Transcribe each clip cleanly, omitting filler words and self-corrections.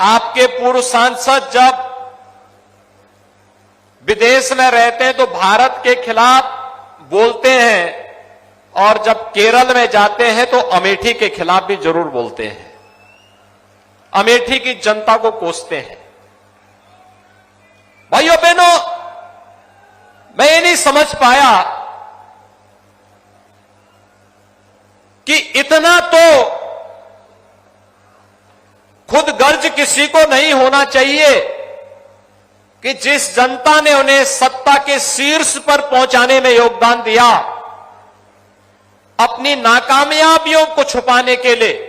आपके पूर्व सांसद जब विदेश में रहते हैं तो भारत के खिलाफ बोलते हैं, और जब केरल में जाते हैं तो अमेठी के खिलाफ भी जरूर बोलते हैं, अमेठी की जनता को कोसते हैं। भाइयों बहनों, मैं ये नहीं समझ पाया कि इतना तो खुद गर्ज किसी को नहीं होना चाहिए कि जिस जनता ने उन्हें सत्ता के शीर्ष पर पहुंचाने में योगदान दिया, अपनी नाकामयाबियों को छुपाने के लिए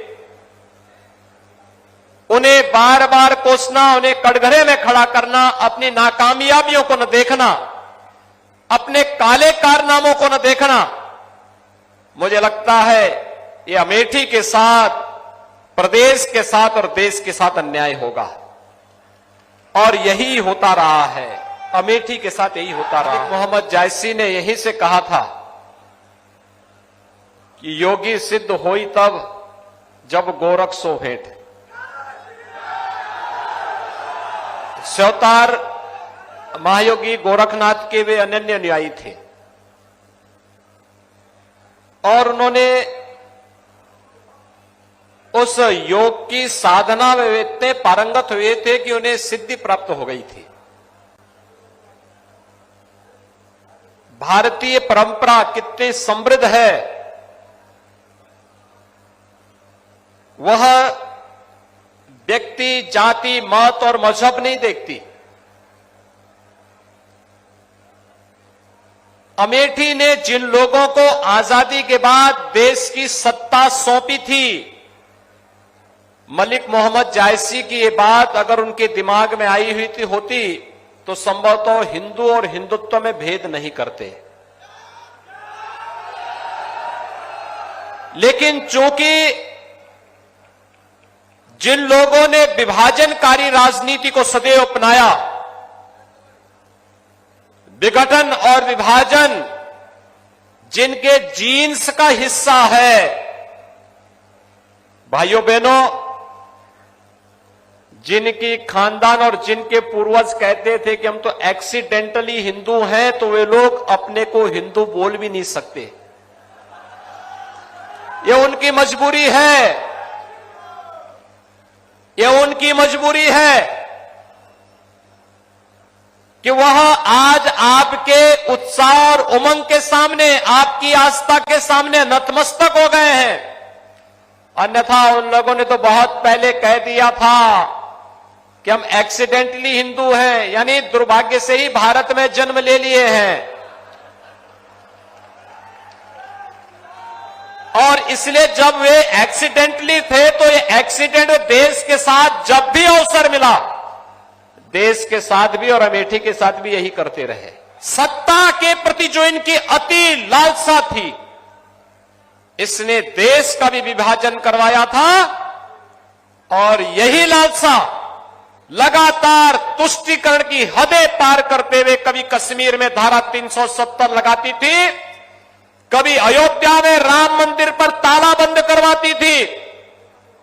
उन्हें बार बार कोसना, उन्हें कटघरे में खड़ा करना, अपनी नाकामयाबियों को न देखना, अपने काले कारनामों को न देखना, मुझे लगता है ये अमेठी के साथ, प्रदेश के साथ और देश के साथ अन्याय होगा। और यही होता रहा है, अमेठी के साथ यही होता रहा। मोहम्मद जायसी ने यही से कहा था कि योगी सिद्ध होई तब जब गोरख सो भेंट। स्योतार महायोगी गोरखनाथ के वे अनन्य अनुयायी थे और उन्होंने उस योग की साधना में इतने पारंगत हुए थे कि उन्हें सिद्धि प्राप्त हो गई थी। भारतीय परंपरा कितनी समृद्ध है, वह व्यक्ति, जाति, मत और मजहब नहीं देखती। अमेठी ने जिन लोगों को आजादी के बाद देश की सत्ता सौंपी थी, मलिक मोहम्मद जायसी की ये बात अगर उनके दिमाग में आई हुई होती तो संभवतः हिंदू और हिंदुत्व में भेद नहीं करते। लेकिन चूंकि जिन लोगों ने विभाजनकारी राजनीति को सदैव अपनाया, विघटन और विभाजन जिनके जीन्स का हिस्सा है, भाइयों बहनों, जिनकी खानदान और जिनके पूर्वज कहते थे कि हम तो एक्सीडेंटली हिंदू हैं, तो वे लोग अपने को हिंदू बोल भी नहीं सकते। ये उनकी मजबूरी है, ये उनकी मजबूरी है कि वह आज आपके उत्साह और उमंग के सामने, आपकी आस्था के सामने नतमस्तक हो गए हैं। अन्यथा उन लोगों ने तो बहुत पहले कह दिया था कि हम एक्सीडेंटली हिंदू हैं, यानी दुर्भाग्य से ही भारत में जन्म ले लिए हैं। और इसलिए जब वे एक्सीडेंटली थे तो ये एक्सीडेंट देश के साथ जब भी अवसर मिला, देश के साथ भी और अमेठी के साथ भी यही करते रहे। सत्ता के प्रति जो इनकी अति लालसा थी, इसने देश का भी विभाजन करवाया था। और यही लालसा लगातार तुष्टीकरण की हदें पार करते हुए कभी कश्मीर में धारा 370 लगाती थी, कभी अयोध्या में राम मंदिर पर ताला बंद करवाती थी,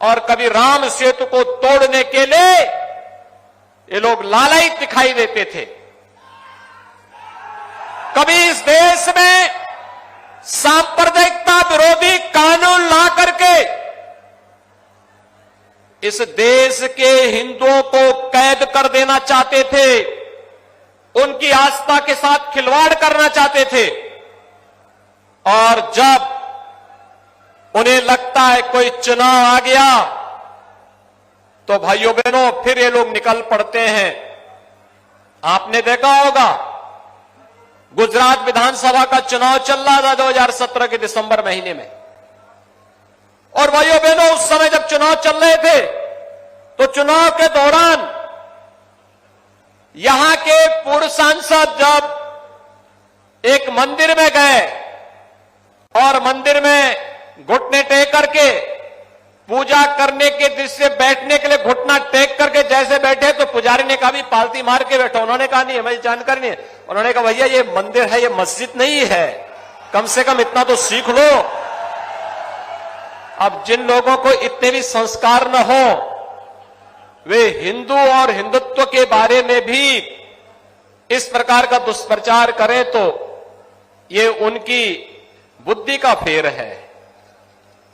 और कभी राम सेतु को तोड़ने के लिए ये लोग लालयित दिखाई देते थे। कभी इस देश में सांप्रदायिकता विरोधी कानून ला करके इस देश के हिंदुओं को कैद कर देना चाहते थे, उनकी आस्था के साथ खिलवाड़ करना चाहते थे। और जब उन्हें लगता है कोई चुनाव आ गया तो भाइयों बहनों फिर ये लोग निकल पड़ते हैं। आपने देखा होगा गुजरात विधानसभा का चुनाव चल रहा था 2017 के दिसंबर महीने में, और भाइयों बहनों उस समय जब चुनाव चल रहे थे तो चुनाव के दौरान यहां के पूर्व सांसद जब एक मंदिर में गए और मंदिर में घुटने टेक करके पूजा करने के दृश्य, बैठने के लिए घुटना टेक करके जैसे बैठे तो पुजारी ने कहा भी पालती मार के बैठो। उन्होंने कहा नहीं हमें जानकारी नहीं है। उन्होंने कहा भैया ये मंदिर है, ये मस्जिद नहीं है, कम से कम इतना तो सीख लो। अब जिन लोगों को इतने भी संस्कार न हो वे हिंदू और हिंदुत्व के बारे में भी इस प्रकार का दुष्प्रचार करें तो ये उनकी बुद्धि का फेर है।